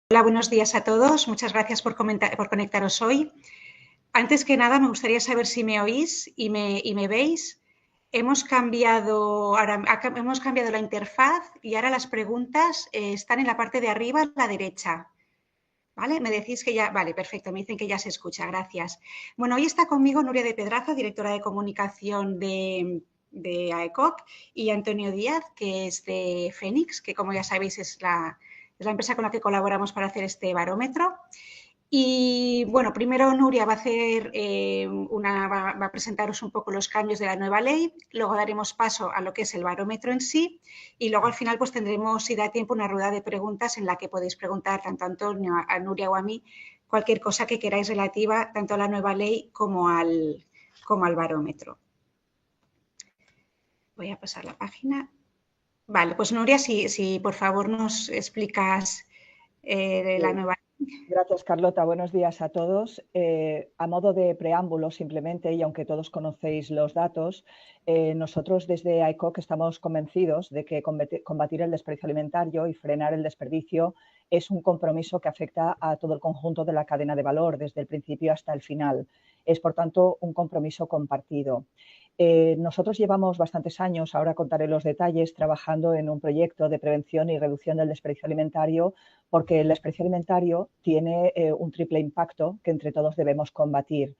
Hola, buenos días a todos. Muchas gracias por conectaros hoy. Antes que nada, me gustaría saber si me oís y me veis. Hemos cambiado la interfaz y ahora las preguntas están en la parte de arriba a la derecha. ¿Vale? Me decís que ya, vale, perfecto, me dicen que ya se escucha, gracias. Bueno, hoy está conmigo Nuria de Pedraza, directora de comunicación de AECOC, y Antonio Díaz, que es de Fénix, que como ya sabéis es la empresa con la que colaboramos para hacer este barómetro. Y bueno, primero Nuria va a presentaros un poco los cambios de la nueva ley, luego daremos paso a lo que es el barómetro en sí y luego al final pues tendremos, si da tiempo, una rueda de preguntas en la que podéis preguntar tanto a Antonio, a Nuria o a mí cualquier cosa que queráis relativa tanto a la nueva ley como al barómetro. Voy a pasar la página. Vale, pues Nuria, si por favor nos explicas la nueva ley. Gracias, Carlota. Buenos días a todos. A modo de preámbulo, simplemente, y aunque todos conocéis los datos, nosotros desde AECOC estamos convencidos de que combatir el desperdicio alimentario y frenar el desperdicio es un compromiso que afecta a todo el conjunto de la cadena de valor, desde el principio hasta el final. Es, por tanto, un compromiso compartido. Nosotros llevamos bastantes años, ahora contaré los detalles, trabajando en un proyecto de prevención y reducción del desperdicio alimentario, porque el desperdicio alimentario tiene un triple impacto que entre todos debemos combatir.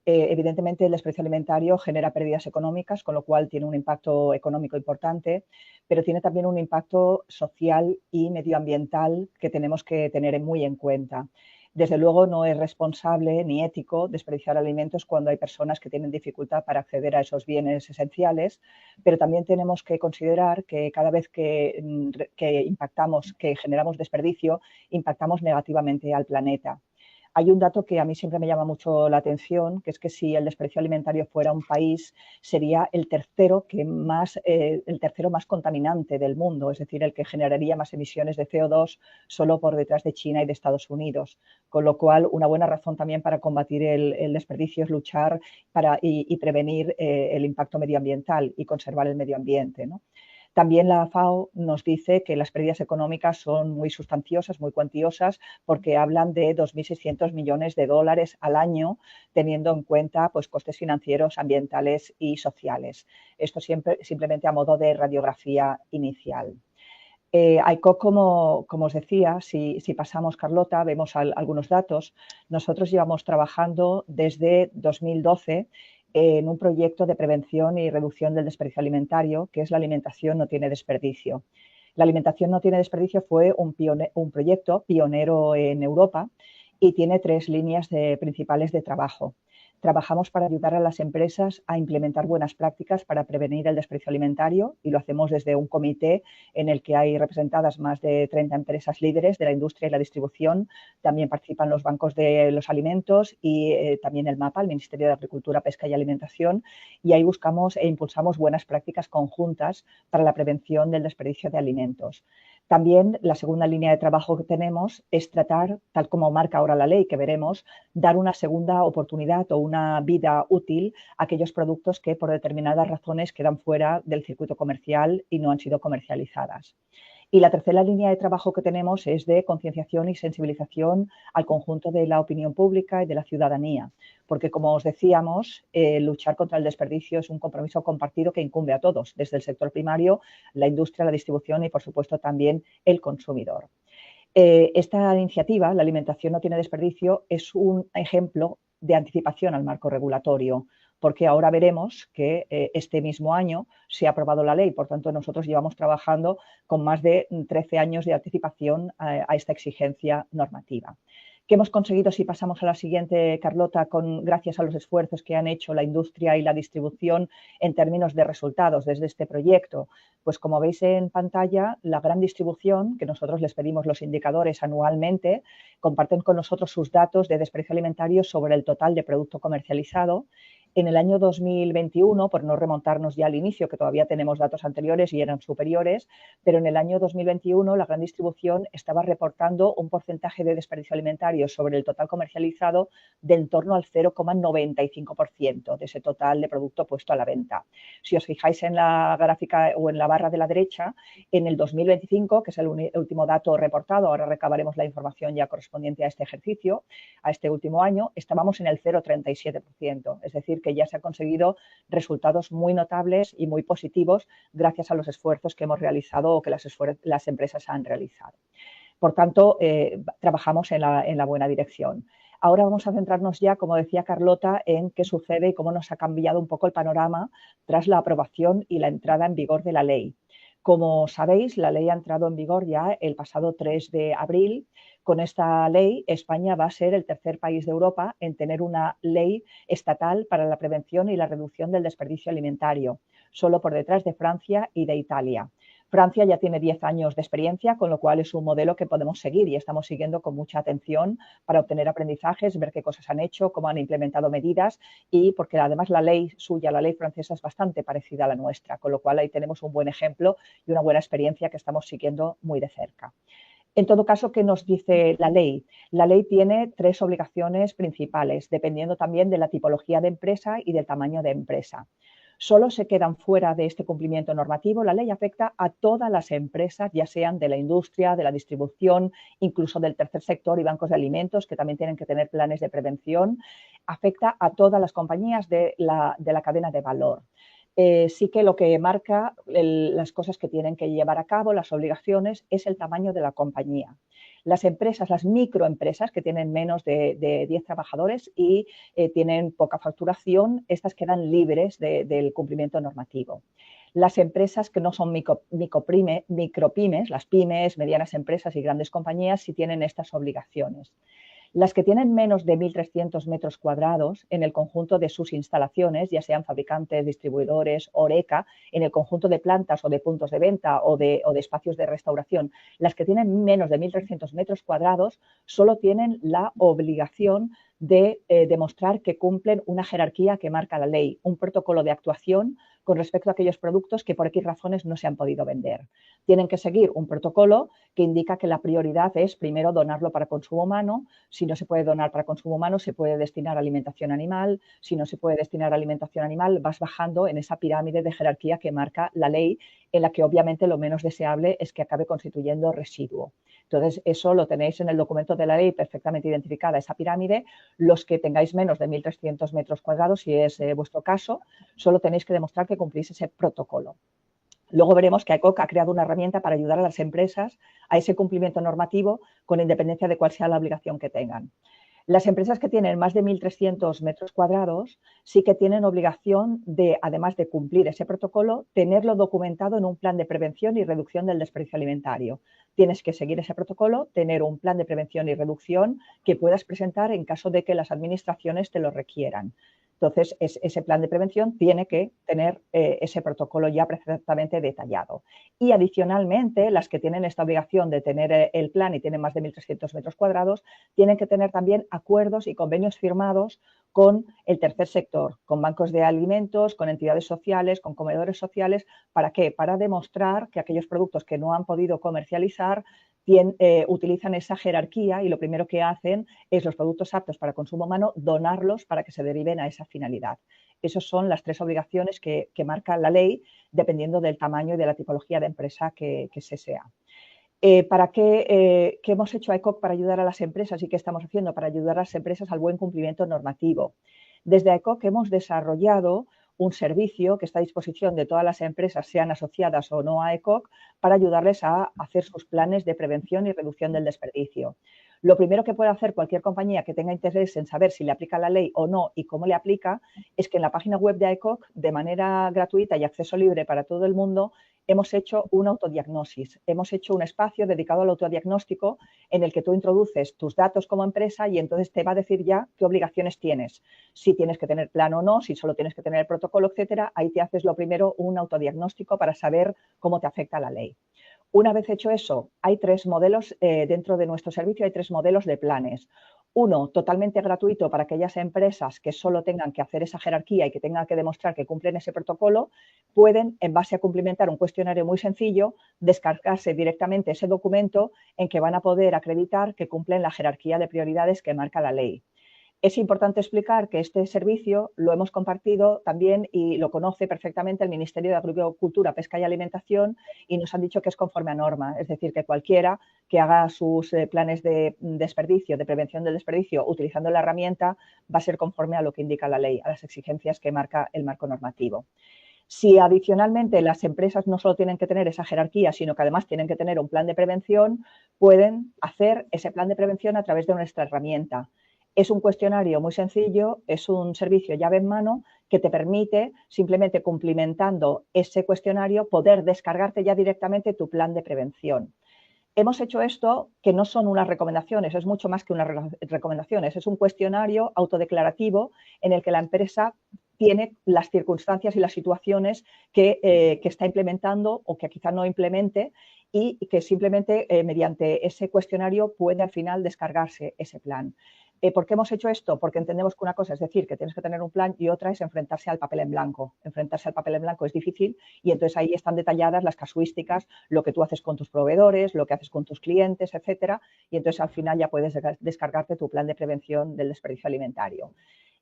Evidentemente, el desperdicio alimentario genera pérdidas económicas, con lo cual tiene un impacto económico importante, pero tiene también un impacto social y medioambiental que tenemos que tener muy en cuenta. Desde luego, no es responsable ni ético desperdiciar alimentos cuando hay personas que tienen dificultad para acceder a esos bienes esenciales, pero también tenemos que considerar que cada vez que impactamos, que generamos desperdicio, impactamos negativamente al planeta. Hay un dato que a mí siempre me llama mucho la atención, que es que si el desperdicio alimentario fuera un país, sería el tercero más contaminante del mundo, es decir, el que generaría más emisiones de CO2 solo por detrás de China y de Estados Unidos. Con lo cual, una buena razón también para combatir el desperdicio es luchar y prevenir el impacto medioambiental y conservar el medio ambiente, ¿no? También la FAO nos dice que las pérdidas económicas son muy sustanciosas, muy cuantiosas, porque hablan de 2.600 millones de dólares al año, teniendo en cuenta pues, costes financieros, ambientales y sociales. Esto simplemente a modo de radiografía inicial. AECOC, como os decía, si pasamos, Carlota, vemos algunos datos. Nosotros llevamos trabajando desde 2012 en un proyecto de prevención y reducción del desperdicio alimentario, que es la alimentación no tiene desperdicio. La alimentación no tiene desperdicio fue un proyecto pionero en Europa y tiene 3 líneas principales de trabajo. Trabajamos para ayudar a las empresas a implementar buenas prácticas para prevenir el desperdicio alimentario y lo hacemos desde un comité en el que hay representadas más de 30 empresas líderes de la industria y la distribución. También participan los bancos de los alimentos y también el MAPA, el Ministerio de Agricultura, Pesca y Alimentación, y ahí buscamos e impulsamos buenas prácticas conjuntas para la prevención del desperdicio de alimentos. También la segunda línea de trabajo que tenemos es tratar, tal como marca ahora la ley que veremos, dar una segunda oportunidad o una vida útil a aquellos productos que por determinadas razones quedan fuera del circuito comercial y no han sido comercializadas. Y la tercera línea de trabajo que tenemos es de concienciación y sensibilización al conjunto de la opinión pública y de la ciudadanía, porque como os decíamos, luchar contra el desperdicio es un compromiso compartido que incumbe a todos, desde el sector primario, la industria, la distribución y por supuesto también el consumidor. Esta iniciativa, la alimentación no tiene desperdicio, es un ejemplo de anticipación al marco regulatorio, porque ahora veremos que este mismo año se ha aprobado la ley, por tanto nosotros llevamos trabajando con más de 13 años de anticipación a esta exigencia normativa. ¿Qué hemos conseguido si pasamos a la siguiente, Carlota, gracias a los esfuerzos que han hecho la industria y la distribución en términos de resultados desde este proyecto? Pues como veis en pantalla, la gran distribución, que nosotros les pedimos los indicadores anualmente, comparten con nosotros sus datos de desperdicio alimentario sobre el total de producto comercializado. En el año 2021, por no remontarnos ya al inicio, que todavía tenemos datos anteriores y eran superiores, pero en el año 2021 la gran distribución estaba reportando un porcentaje de desperdicio alimentario sobre el total comercializado de en torno al 0,95% de ese total de producto puesto a la venta. Si os fijáis en la gráfica o en la barra de la derecha, en el 2025, que es el último dato reportado, ahora recabaremos la información ya correspondiente a este ejercicio, a este último año, estábamos en el 0,37%, es decir, que ya se han conseguido resultados muy notables y muy positivos gracias a los esfuerzos que hemos realizado o que las empresas han realizado. Por tanto, trabajamos en la buena dirección. Ahora vamos a centrarnos ya, como decía Carlota, en qué sucede y cómo nos ha cambiado un poco el panorama tras la aprobación y la entrada en vigor de la ley. Como sabéis, la ley ha entrado en vigor ya el pasado 3 de abril. Con esta ley, España va a ser el tercer país de Europa en tener una ley estatal para la prevención y la reducción del desperdicio alimentario, solo por detrás de Francia y de Italia. Francia ya tiene 10 años de experiencia, con lo cual es un modelo que podemos seguir y estamos siguiendo con mucha atención para obtener aprendizajes, ver qué cosas han hecho, cómo han implementado medidas y porque además la ley suya, la ley francesa, es bastante parecida a la nuestra, con lo cual ahí tenemos un buen ejemplo y una buena experiencia que estamos siguiendo muy de cerca. En todo caso, ¿qué nos dice la ley? La ley tiene 3 obligaciones principales, dependiendo también de la tipología de empresa y del tamaño de empresa. Solo se quedan fuera de este cumplimiento normativo. La ley afecta a todas las empresas, ya sean de la industria, de la distribución, incluso del tercer sector y bancos de alimentos, que también tienen que tener planes de prevención. Afecta a todas las compañías de la cadena de valor. Sí que lo que marca las cosas que tienen que llevar a cabo, las obligaciones, es el tamaño de la compañía. Las empresas, las microempresas que tienen menos de 10 trabajadores y tienen poca facturación, estas quedan libres del cumplimiento normativo. Las empresas que no son micropymes, las pymes, medianas empresas y grandes compañías, sí tienen estas obligaciones. Las que tienen menos de 1.300 metros cuadrados en el conjunto de sus instalaciones, ya sean fabricantes, distribuidores, Horeca, en el conjunto de plantas o de puntos de venta o de espacios de restauración, las que tienen menos de 1.300 metros cuadrados solo tienen la obligación de demostrar que cumplen una jerarquía que marca la ley, un protocolo de actuación con respecto a aquellos productos que por X razones no se han podido vender. Tienen que seguir un protocolo que indica que la prioridad es primero donarlo para consumo humano. Si no se puede donar para consumo humano, se puede destinar a alimentación animal. Si no se puede destinar a alimentación animal, vas bajando en esa pirámide de jerarquía que marca la ley, en la que obviamente lo menos deseable es que acabe constituyendo residuo. Entonces, eso lo tenéis en el documento de la ley perfectamente identificada, esa pirámide. Los que tengáis menos de 1.300 metros cuadrados, si es vuestro caso, solo tenéis que demostrar que cumplís ese protocolo. Luego veremos que AECOC ha creado una herramienta para ayudar a las empresas a ese cumplimiento normativo con independencia de cuál sea la obligación que tengan. Las empresas que tienen más de 1.300 metros cuadrados sí que tienen obligación de, además de cumplir ese protocolo, tenerlo documentado en un plan de prevención y reducción del desperdicio alimentario. Tienes que seguir ese protocolo, tener un plan de prevención y reducción que puedas presentar en caso de que las administraciones te lo requieran. Entonces, ese plan de prevención tiene que tener ese protocolo ya perfectamente detallado. Y adicionalmente, las que tienen esta obligación de tener el plan y tienen más de 1.300 metros cuadrados, tienen que tener también acuerdos y convenios firmados con el tercer sector, con bancos de alimentos, con entidades sociales, con comedores sociales. ¿Para qué? Para demostrar que aquellos productos que no han podido comercializar utilizan esa jerarquía y lo primero que hacen es los productos aptos para consumo humano, donarlos para que se deriven a esa finalidad. Esas son las 3 obligaciones que marca la ley, dependiendo del tamaño y de la tipología de empresa que se sea. ¿Para qué hemos hecho AECOC para ayudar a las empresas y qué estamos haciendo para ayudar a las empresas al buen cumplimiento normativo? Desde AECOC hemos desarrollado un servicio que está a disposición de todas las empresas, sean asociadas o no a AECOC, para ayudarles a hacer sus planes de prevención y reducción del desperdicio. Lo primero que puede hacer cualquier compañía que tenga interés en saber si le aplica la ley o no y cómo le aplica es que en la página web de AECOC, de manera gratuita y acceso libre para todo el mundo, hemos hecho un autodiagnosis. Hemos hecho un espacio dedicado al autodiagnóstico en el que tú introduces tus datos como empresa y entonces te va a decir ya qué obligaciones tienes. Si tienes que tener plan o no, si solo tienes que tener el protocolo, etcétera. Ahí te haces lo primero un autodiagnóstico para saber cómo te afecta la ley. Una vez hecho eso, hay 3 modelos dentro de nuestro servicio, hay 3 modelos de planes. Uno, totalmente gratuito para aquellas empresas que solo tengan que hacer esa jerarquía y que tengan que demostrar que cumplen ese protocolo, pueden, en base a cumplimentar un cuestionario muy sencillo, descargarse directamente ese documento en que van a poder acreditar que cumplen la jerarquía de prioridades que marca la ley. Es importante explicar que este servicio lo hemos compartido también y lo conoce perfectamente el Ministerio de Agricultura, Pesca y Alimentación y nos han dicho que es conforme a norma, es decir, que cualquiera que haga sus planes de desperdicio, de prevención del desperdicio, utilizando la herramienta, va a ser conforme a lo que indica la ley, a las exigencias que marca el marco normativo. Si adicionalmente las empresas no solo tienen que tener esa jerarquía, sino que además tienen que tener un plan de prevención, pueden hacer ese plan de prevención a través de nuestra herramienta. Es un cuestionario muy sencillo, es un servicio llave en mano que te permite, simplemente cumplimentando ese cuestionario, poder descargarte ya directamente tu plan de prevención. Hemos hecho esto que no son unas recomendaciones, es mucho más que unas recomendaciones, es un cuestionario autodeclarativo en el que la empresa tiene las circunstancias y las situaciones que está implementando o que quizá no implemente y que simplemente mediante ese cuestionario puede al final descargarse ese plan. ¿Por qué hemos hecho esto? Porque entendemos que una cosa es decir que tienes que tener un plan y otra es enfrentarse al papel en blanco. Enfrentarse al papel en blanco es difícil y entonces ahí están detalladas las casuísticas, lo que tú haces con tus proveedores, lo que haces con tus clientes, etcétera, y entonces al final ya puedes descargarte tu plan de prevención del desperdicio alimentario.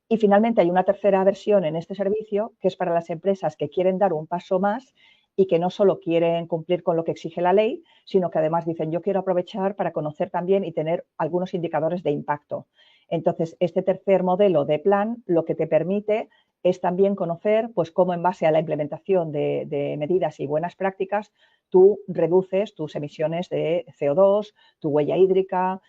Y finalmente hay una tercera versión en este servicio que es para las empresas que quieren dar un paso más y que no solo quieren cumplir con lo que exige la ley, sino que además dicen yo quiero aprovechar para conocer también y tener algunos indicadores de impacto. Entonces, este tercer modelo de plan lo que te permite es también conocer pues, cómo en base a la implementación de medidas y buenas prácticas tú reduces tus emisiones de CO2, tu huella hídrica,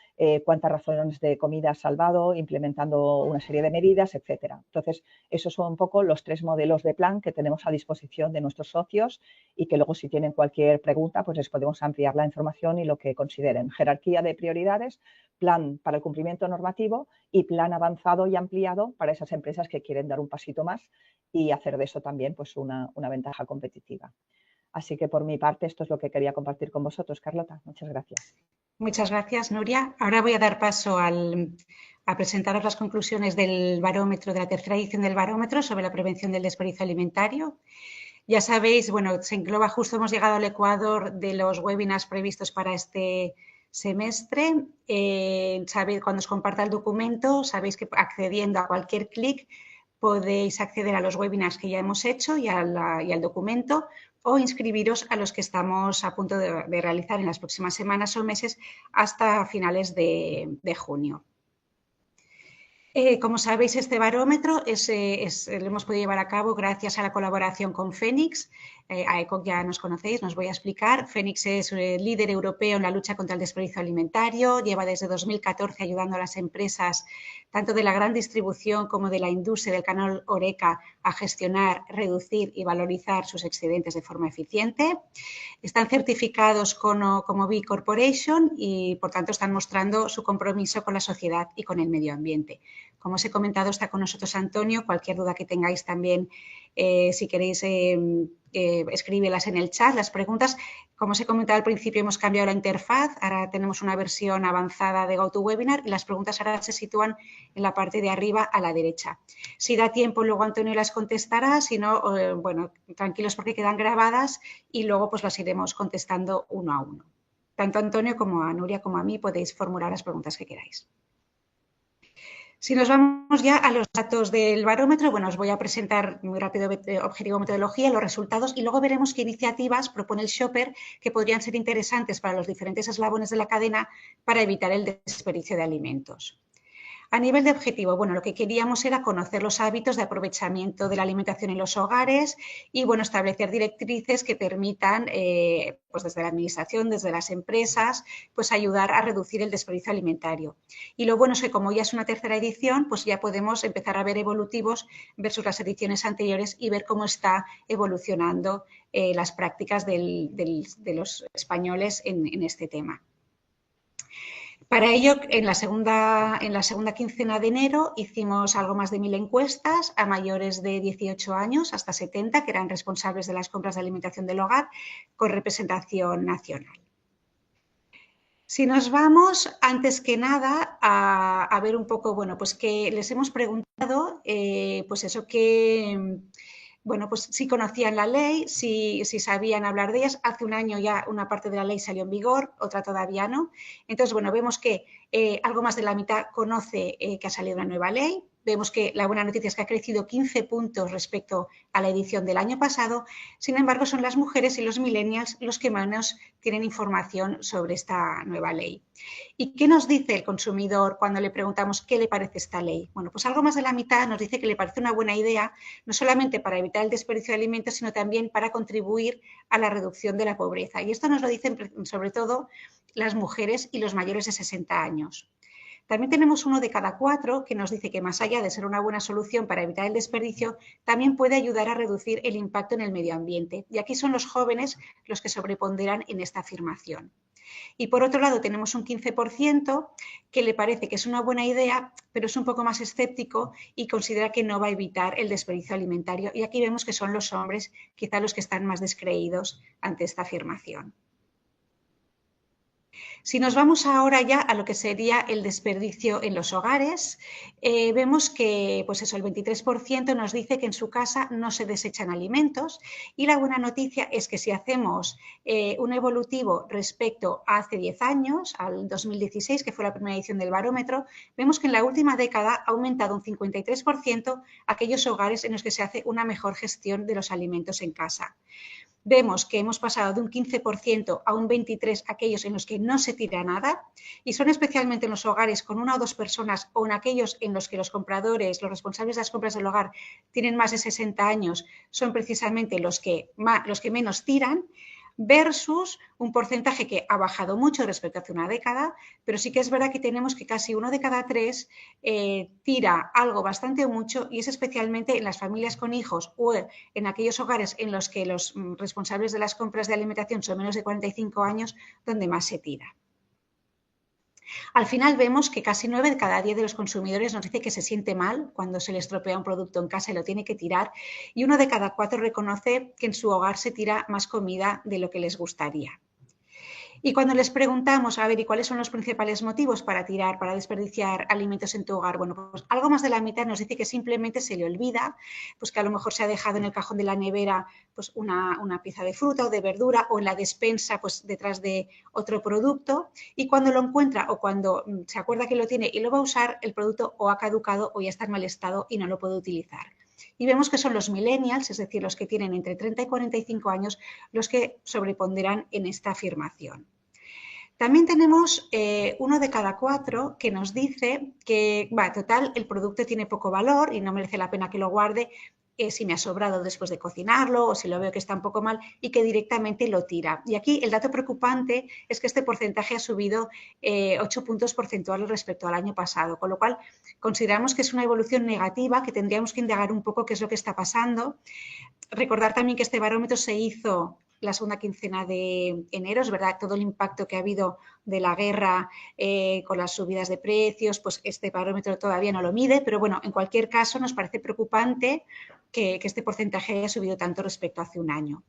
cuántas raciones de comida has salvado, implementando una serie de medidas, etcétera. Entonces, esos son un poco los tres modelos de plan que tenemos a disposición de nuestros socios y que luego si tienen cualquier pregunta, pues les podemos ampliar la información y lo que consideren. Jerarquía de prioridades, plan para el cumplimiento normativo y plan avanzado y ampliado para esas empresas que quieren dar un pasito más y hacer de eso también pues una ventaja competitiva. Así que por mi parte esto es lo que quería compartir con vosotros, Carlota. Muchas gracias. Muchas gracias, Nuria. Ahora voy a dar paso a presentaros las conclusiones del barómetro, de la tercera edición del barómetro sobre la prevención del desperdicio alimentario. Ya sabéis, bueno, se engloba justo, hemos llegado al ecuador de los webinars previstos para este semestre. Sabéis, cuando os comparta el documento, sabéis que accediendo a cualquier clic podéis acceder a los webinars que ya hemos hecho y al documento o inscribiros a los que estamos a punto de realizar en las próximas semanas o meses hasta finales de junio. Como sabéis, este barómetro lo hemos podido llevar a cabo gracias a la colaboración con Fénix. A ECOC ya nos conocéis, nos voy a explicar. Fénix es líder europeo en la lucha contra el desperdicio alimentario. Lleva desde 2014 ayudando a las empresas, tanto de la gran distribución como de la industria del canal Horeca, a gestionar, reducir y valorizar sus excedentes de forma eficiente. Están certificados como B Corporation y, por tanto, están mostrando su compromiso con la sociedad y con el medio ambiente. Como os he comentado, está con nosotros Antonio. Cualquier duda que tengáis también, si queréis, escríbelas en el chat, las preguntas. Como os he comentado al principio, hemos cambiado la interfaz. Ahora tenemos una versión avanzada de GoToWebinar y las preguntas ahora se sitúan en la parte de arriba a la derecha. Si da tiempo, luego Antonio las contestará. Si no, bueno, tranquilos porque quedan grabadas y luego pues las iremos contestando uno a uno. Tanto a Antonio como a Nuria como a mí podéis formular las preguntas que queráis. Si nos vamos ya a los datos del barómetro, bueno, os voy a presentar muy rápido objetivo, metodología, los resultados y luego veremos qué iniciativas propone el Shopper que podrían ser interesantes para los diferentes eslabones de la cadena para evitar el desperdicio de alimentos. A nivel de objetivo, bueno, lo que queríamos era conocer los hábitos de aprovechamiento de la alimentación en los hogares y, bueno, establecer directrices que permitan, pues desde la administración, desde las empresas, pues ayudar a reducir el desperdicio alimentario. Y lo bueno es que como ya es una tercera edición, pues ya podemos empezar a ver evolutivos versus las ediciones anteriores y ver cómo está evolucionando las prácticas de los españoles en este tema. Para ello, en la segunda quincena de enero hicimos algo más de 1000 encuestas a mayores de 18 años hasta 70, que eran responsables de las compras de alimentación del hogar, con representación nacional. Si nos vamos, antes que nada, a ver un poco, bueno, pues que les hemos preguntado, pues eso que, bueno, pues si conocían la ley, si sabían hablar de ellas. Hace un año ya una parte de la ley salió en vigor, otra todavía no. Entonces, bueno, vemos que algo más de la mitad conoce que ha salido una nueva ley. Vemos que la buena noticia es que ha crecido 15 puntos respecto a la edición del año pasado. Sin embargo, son las mujeres y los millennials los que menos tienen información sobre esta nueva ley. ¿Y qué nos dice el consumidor cuando le preguntamos qué le parece esta ley? Bueno, pues algo más de la mitad nos dice que le parece una buena idea, no solamente para evitar el desperdicio de alimentos, sino también para contribuir a la reducción de la pobreza. Y esto nos lo dicen sobre todo las mujeres y los mayores de 60 años. También tenemos uno de cada 4 que nos dice que más allá de ser una buena solución para evitar el desperdicio, también puede ayudar a reducir el impacto en el medio ambiente. Y aquí son los jóvenes los que sobreponderan en esta afirmación. Y por otro lado tenemos un 15% que le parece que es una buena idea, pero es un poco más escéptico y considera que no va a evitar el desperdicio alimentario. Y aquí vemos que son los hombres quizá los que están más descreídos ante esta afirmación. Si nos vamos ahora ya a lo que sería el desperdicio en los hogares, vemos que pues eso, el 23% nos dice que en su casa no se desechan alimentos, y la buena noticia es que si hacemos un evolutivo respecto a hace 10 años, al 2016, que fue la primera edición del barómetro, vemos que en la última década ha aumentado un 53% aquellos hogares en los que se hace una mejor gestión de los alimentos en casa. Vemos que hemos pasado de un 15% a un 23% aquellos en los que no se tira nada, y son especialmente en los hogares con una o dos personas o en aquellos en los que los compradores, los responsables de las compras del hogar tienen más de 60 años, son precisamente los que menos tiran, versus un porcentaje que ha bajado mucho respecto a hace una década, pero sí que es verdad que tenemos que casi 1 de cada 3 tira algo bastante o mucho, y es especialmente en las familias con hijos o en aquellos hogares en los que los responsables de las compras de alimentación son menos de 45 años, donde más se tira. Al final vemos que casi 9 de cada 10 de los consumidores nos dice que se siente mal cuando se le estropea un producto en casa y lo tiene que tirar, y 1 de cada 4 reconoce que en su hogar se tira más comida de lo que les gustaría. Y cuando les preguntamos, a ver, ¿y cuáles son los principales motivos para tirar, para desperdiciar alimentos en tu hogar? Bueno, pues algo más de la mitad nos dice que simplemente se le olvida, pues que a lo mejor se ha dejado en el cajón de la nevera pues una pieza de fruta o de verdura, o en la despensa pues detrás de otro producto, y cuando lo encuentra o cuando se acuerda que lo tiene y lo va a usar, el producto o ha caducado o ya está en mal estado y no lo puede utilizar. Y vemos que son los millennials, es decir, los que tienen entre 30 y 45 años, los que sobreponderan en esta afirmación. También tenemos 1 de cada 4 que nos dice que, total, el producto tiene poco valor y no merece la pena que lo guarde si me ha sobrado después de cocinarlo o si lo veo que está un poco mal, y que directamente lo tira. Y aquí el dato preocupante es que este porcentaje ha subido 8 puntos porcentuales respecto al año pasado, con lo cual consideramos que es una evolución negativa, que tendríamos que indagar un poco qué es lo que está pasando. Recordar también que este barómetro se hizo la segunda quincena de enero, es verdad, todo el impacto que ha habido de la guerra con las subidas de precios, pues este barómetro todavía no lo mide, pero bueno, en cualquier caso nos parece preocupante que este porcentaje haya subido tanto respecto a hace un año.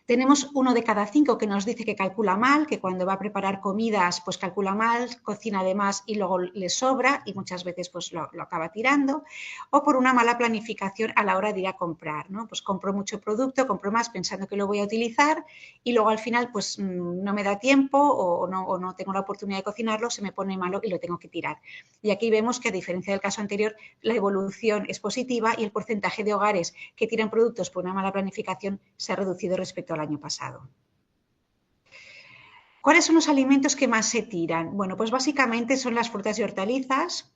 Tenemos 1 de cada 5 que nos dice que calcula mal, que cuando va a preparar comidas pues calcula mal, cocina de más y luego le sobra y muchas veces pues lo acaba tirando, o por una mala planificación a la hora de ir a comprar, ¿no? Pues compro mucho producto, compro más pensando que lo voy a utilizar y luego al final pues no me da tiempo o no tengo la oportunidad de cocinarlo, se me pone malo y lo tengo que tirar. Y aquí vemos que, a diferencia del caso anterior, la evolución es positiva y el porcentaje de hogares que tiran productos por una mala planificación se ha reducido respecto al año pasado. ¿Cuáles son los alimentos que más se tiran? Bueno, pues básicamente son las frutas y hortalizas,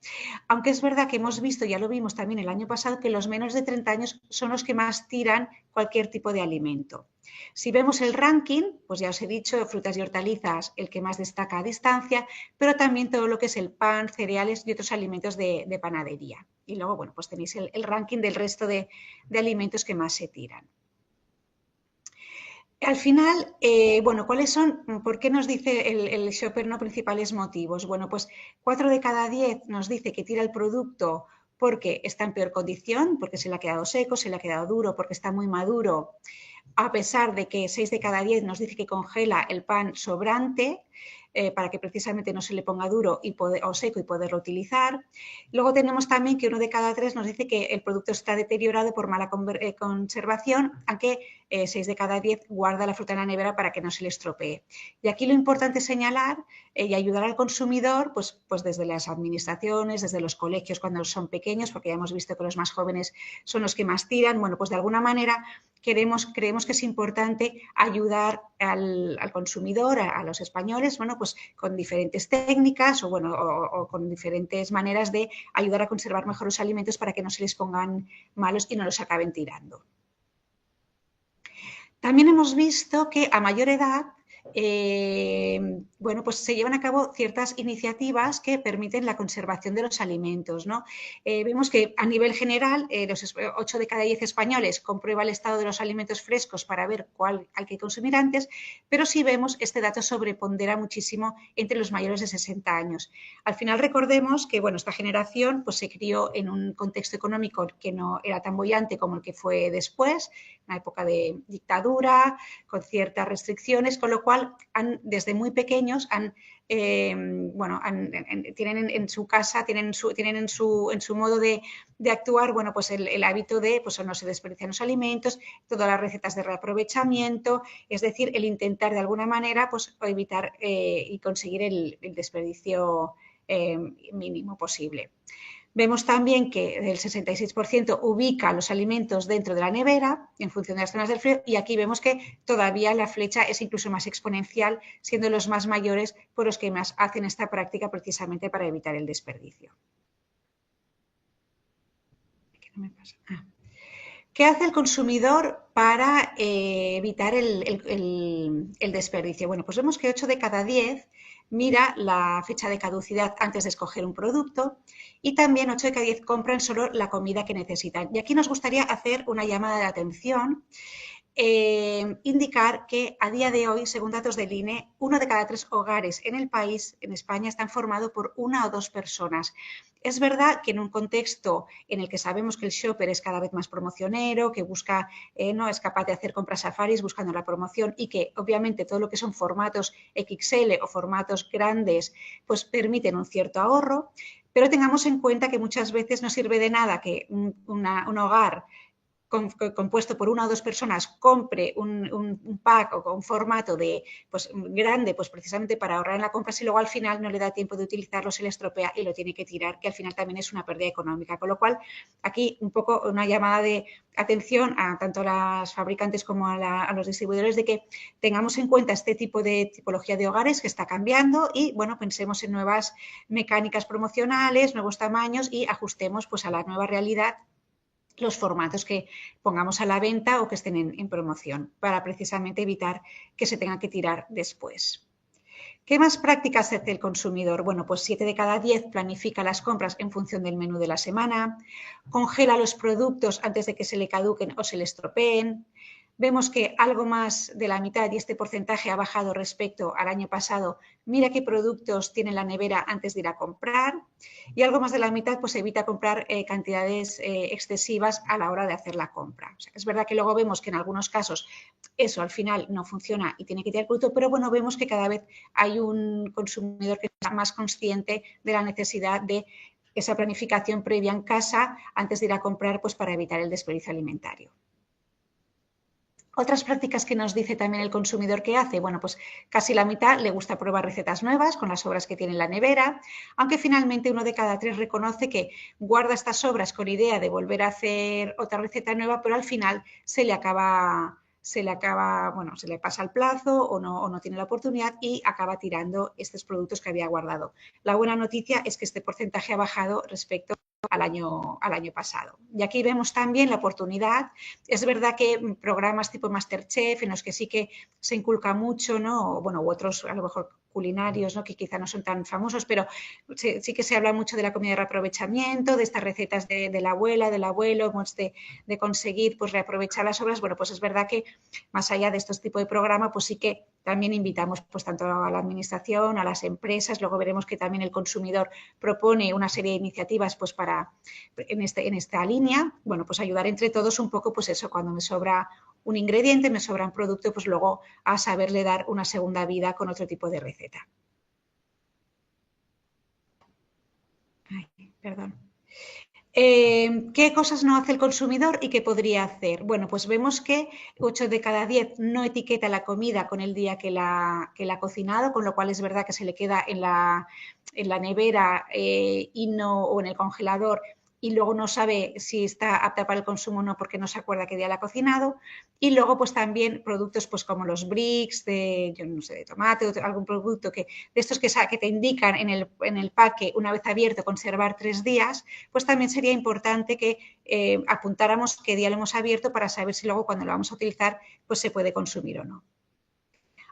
aunque es verdad que hemos visto, ya lo vimos también el año pasado, que los menos de 30 años son los que más tiran cualquier tipo de alimento. Si vemos el ranking, pues ya os he dicho, frutas y hortalizas, el que más destaca a distancia, pero también todo lo que es el pan, cereales y otros alimentos de panadería. Y luego, bueno, pues tenéis el ranking del resto de alimentos que más se tiran. Al final, bueno, ¿cuáles son? ¿Por qué nos dice el shopper no principales motivos? Bueno, pues 4 de cada 10 nos dice que tira el producto porque está en peor condición, porque se le ha quedado seco, se le ha quedado duro, porque está muy maduro, a pesar de que 6 de cada 10 nos dice que congela el pan sobrante, para que precisamente no se le ponga duro o seco y poderlo utilizar. Luego tenemos también que 1 de cada 3 nos dice que el producto está deteriorado por mala conservación, aunque 6 de cada 10 guarda la fruta en la nevera para que no se le estropee. Y aquí lo importante es señalar y ayudar al consumidor, pues desde las administraciones, desde los colegios cuando son pequeños, porque ya hemos visto que los más jóvenes son los que más tiran. Bueno, pues de alguna manera creemos que es importante ayudar al consumidor, a los españoles, bueno, pues con diferentes técnicas o con diferentes maneras de ayudar a conservar mejor los alimentos para que no se les pongan malos y no los acaben tirando. También hemos visto que a mayor edad bueno, pues se llevan a cabo ciertas iniciativas que permiten la conservación de los alimentos, ¿no? Vemos que a nivel general, los 8 de cada 10 españoles comprueba el estado de los alimentos frescos para ver cuál hay que consumir antes, pero sí vemos este dato sobrepondera muchísimo entre los mayores de 60 años. Al final recordemos que, bueno, esta generación pues, se crió en un contexto económico que no era tan boyante como el que fue después, una época de dictadura, con ciertas restricciones, con lo cual desde muy pequeños tienen en su casa, tienen en su modo de actuar, bueno, pues el hábito de, pues no se desperdician los alimentos, todas las recetas de reaprovechamiento, es decir, el intentar de alguna manera, pues evitar y conseguir el desperdicio mínimo posible. Vemos también que el 66% ubica los alimentos dentro de la nevera en función de las zonas del frío y aquí vemos que todavía la flecha es incluso más exponencial, siendo los más mayores por los que más hacen esta práctica precisamente para evitar el desperdicio. ¿Qué hace el consumidor para evitar el desperdicio? Bueno, pues vemos que 8 de cada 10 mira la fecha de caducidad antes de escoger un producto y también 8 de cada 10 compran solo la comida que necesitan. Y aquí nos gustaría hacer una llamada de atención, indicar que a día de hoy, según datos del INE, 1 de cada 3 hogares en el país, en España, están formados por 1 o 2 personas. Es verdad que en un contexto en el que sabemos que el shopper es cada vez más promocionero, que busca, no es capaz de hacer compras safaris buscando la promoción y que obviamente todo lo que son formatos XL o formatos grandes pues permiten un cierto ahorro, pero tengamos en cuenta que muchas veces no sirve de nada que un hogar compuesto por 1 o 2 personas compre un pack o un formato de, pues, grande, pues precisamente para ahorrar en la compra, si luego al final no le da tiempo de utilizarlo, se le estropea y lo tiene que tirar, que al final también es una pérdida económica. Con lo cual, aquí un poco una llamada de atención a tanto a las fabricantes como a los distribuidores de que tengamos en cuenta este tipo de tipología de hogares que está cambiando y, bueno, pensemos en nuevas mecánicas promocionales, nuevos tamaños y ajustemos pues a la nueva realidad los formatos que pongamos a la venta o que estén en promoción para precisamente evitar que se tenga que tirar después. ¿Qué más prácticas hace el consumidor? Bueno, pues 7 de cada 10 planifica las compras en función del menú de la semana, congela los productos antes de que se le caduquen o se le estropeen. Vemos que algo más de la mitad, y este porcentaje ha bajado respecto al año pasado, mira qué productos tiene la nevera antes de ir a comprar, y algo más de la mitad pues evita comprar cantidades excesivas a la hora de hacer la compra. O sea, es verdad que luego vemos que en algunos casos eso al final no funciona y tiene que tirar el producto, pero bueno, vemos que cada vez hay un consumidor que está más consciente de la necesidad de esa planificación previa en casa antes de ir a comprar, pues para evitar el desperdicio alimentario. Otras prácticas que nos dice también el consumidor que hace, bueno, pues casi la mitad le gusta probar recetas nuevas con las sobras que tiene en la nevera, aunque finalmente 1 de cada 3 reconoce que guarda estas sobras con idea de volver a hacer otra receta nueva, pero al final se le pasa el plazo o no tiene la oportunidad y acaba tirando estos productos que había guardado. La buena noticia es que este porcentaje ha bajado respecto al año pasado. Y aquí vemos también la oportunidad. Es verdad que programas tipo MasterChef en los que sí que se inculca mucho, ¿no? Bueno, u otros a lo mejor culinarios, ¿no? Que quizá no son tan famosos, pero sí que se habla mucho de la comida de reaprovechamiento, de estas recetas de la abuela, del abuelo, pues de conseguir pues reaprovechar las sobras. Bueno, pues es verdad que más allá de estos tipos de programas, pues sí que también invitamos pues tanto a la administración, a las empresas, luego veremos que también el consumidor propone una serie de iniciativas pues para en esta línea, bueno, pues ayudar entre todos un poco, pues eso, cuando me sobra un ingrediente, me sobra un producto, pues luego a saberle dar una segunda vida con otro tipo de receta. Ay, perdón. ¿Qué cosas no hace el consumidor y qué podría hacer? Bueno, pues vemos que 8 de cada 10 no etiqueta la comida con el día que la ha cocinado, con lo cual es verdad que se le queda en la nevera o en el congelador y luego no sabe si está apta para el consumo o no porque no se acuerda qué día la ha cocinado. Y luego pues también productos pues como los bricks yo no sé, de tomate, algún producto de estos que te indican en el paque una vez abierto conservar 3 días, pues también sería importante que apuntáramos qué día lo hemos abierto para saber si luego cuando lo vamos a utilizar pues se puede consumir o no.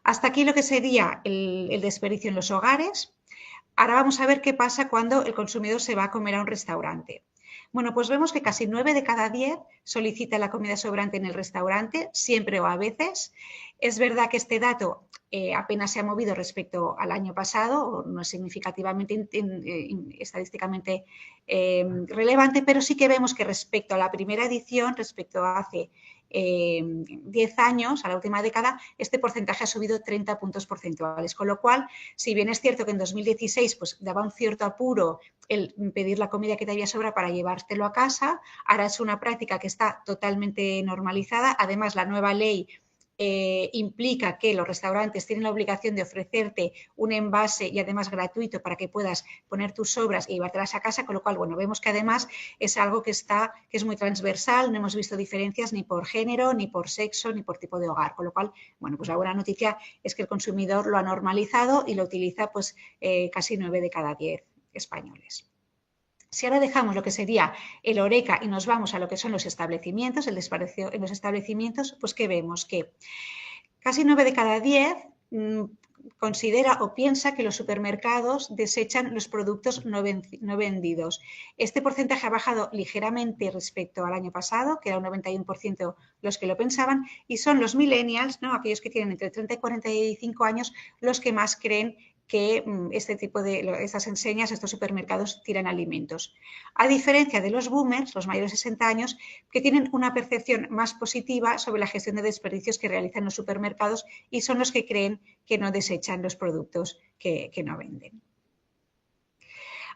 Hasta aquí lo que sería el desperdicio en los hogares. Ahora vamos a ver qué pasa cuando el consumidor se va a comer a un restaurante. Bueno, pues vemos que casi 9 de cada 10 solicita la comida sobrante en el restaurante, siempre o a veces. Es verdad que este dato apenas se ha movido respecto al año pasado, o no es significativamente estadísticamente relevante, pero sí que vemos que respecto a la primera edición, respecto a hace 10 años, a la última década, este porcentaje ha subido 30 puntos porcentuales, con lo cual, si bien es cierto que en 2016 pues, daba un cierto apuro el pedir la comida que te había sobra para llevártelo a casa, ahora es una práctica que está totalmente normalizada. Además, la nueva ley implica que los restaurantes tienen la obligación de ofrecerte un envase y además gratuito para que puedas poner tus sobras y llevártelas a casa, con lo cual, bueno, vemos que además es algo que es muy transversal, no hemos visto diferencias ni por género, ni por sexo, ni por tipo de hogar, con lo cual, bueno, pues la buena noticia es que el consumidor lo ha normalizado y lo utiliza pues casi 9 de cada 10 españoles. Si ahora dejamos lo que sería el HoReCa y nos vamos a lo que son los establecimientos, el desperdicio en los establecimientos, pues que vemos que casi 9 de cada 10 considera o piensa que los supermercados desechan los productos no vendidos. Este porcentaje ha bajado ligeramente respecto al año pasado, que era un 91% los que lo pensaban, y son los millennials, ¿no?, aquellos que tienen entre 30 y 45 años, los que más creen que estas enseñas, estos supermercados tiran alimentos. A diferencia de los boomers, los mayores de 60 años, que tienen una percepción más positiva sobre la gestión de desperdicios que realizan los supermercados y son los que creen que no desechan los productos que no venden.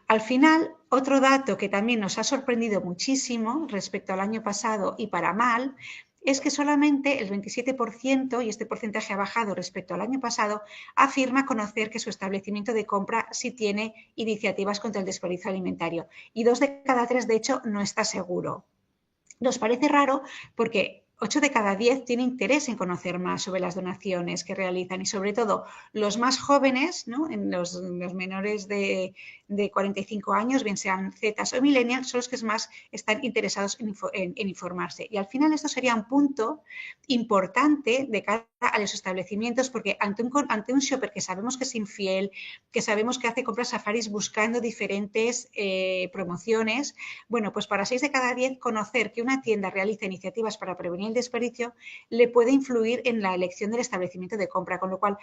Al final, otro dato que también nos ha sorprendido muchísimo respecto al año pasado y para mal, es que solamente el 27%, y este porcentaje ha bajado respecto al año pasado, afirma conocer que su establecimiento de compra sí tiene iniciativas contra el desperdicio alimentario. Y 2 de cada 3, de hecho, no está seguro. Nos parece raro porque 8 de cada 10 tiene interés en conocer más sobre las donaciones que realizan y sobre todo los más jóvenes, ¿no?, en los menores de 45 años, bien sean Zetas o Millennials, son los que más están interesados en informarse. Y al final esto sería un punto importante de cara a los establecimientos porque ante un shopper que sabemos que es infiel, que sabemos que hace compras safaris buscando diferentes promociones, bueno, pues para 6 de cada 10 conocer que una tienda realiza iniciativas para prevenir el desperdicio le puede influir en la elección del establecimiento de compra, con lo cual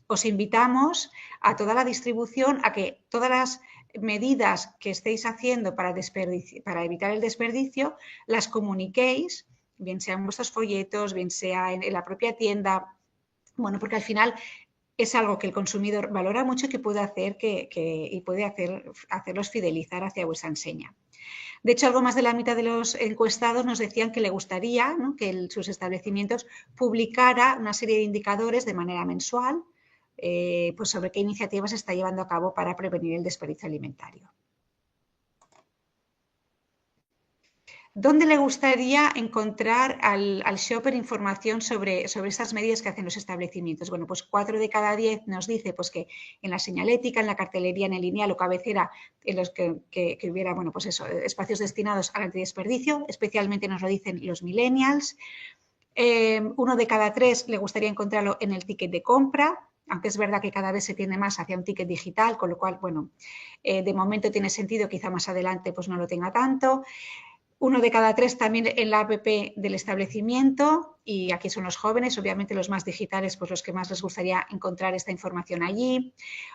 os invitamos a toda la distribución a que todas las medidas que estéis haciendo para evitar el desperdicio las comuniquéis, bien sea en vuestros folletos, bien sea en la propia tienda, bueno, porque al final es algo que el consumidor valora mucho y que puede hacer y puede hacerlos fidelizar hacia vuestra enseña. De hecho, algo más de la mitad de los encuestados nos decían que le gustaría, ¿no?, que sus establecimientos publicara una serie de indicadores de manera mensual pues sobre qué iniciativas se está llevando a cabo para prevenir el desperdicio alimentario. ¿Dónde le gustaría encontrar al shopper información sobre estas medidas que hacen los establecimientos? Bueno, pues 4 de cada 10 nos dice pues, que en la señalética, en la cartelería, en el lineal o cabecera, en los que hubiera, bueno, pues eso, espacios destinados al antidesperdicio, especialmente nos lo dicen los millennials. 1 de cada 3 le gustaría encontrarlo en el ticket de compra, aunque es verdad que cada vez se tiende más hacia un ticket digital, con lo cual, bueno, de momento tiene sentido, quizá más adelante pues no lo tenga tanto. 1 de cada 3 también en la app del establecimiento y aquí son los jóvenes, obviamente los más digitales, pues los que más les gustaría encontrar esta información allí.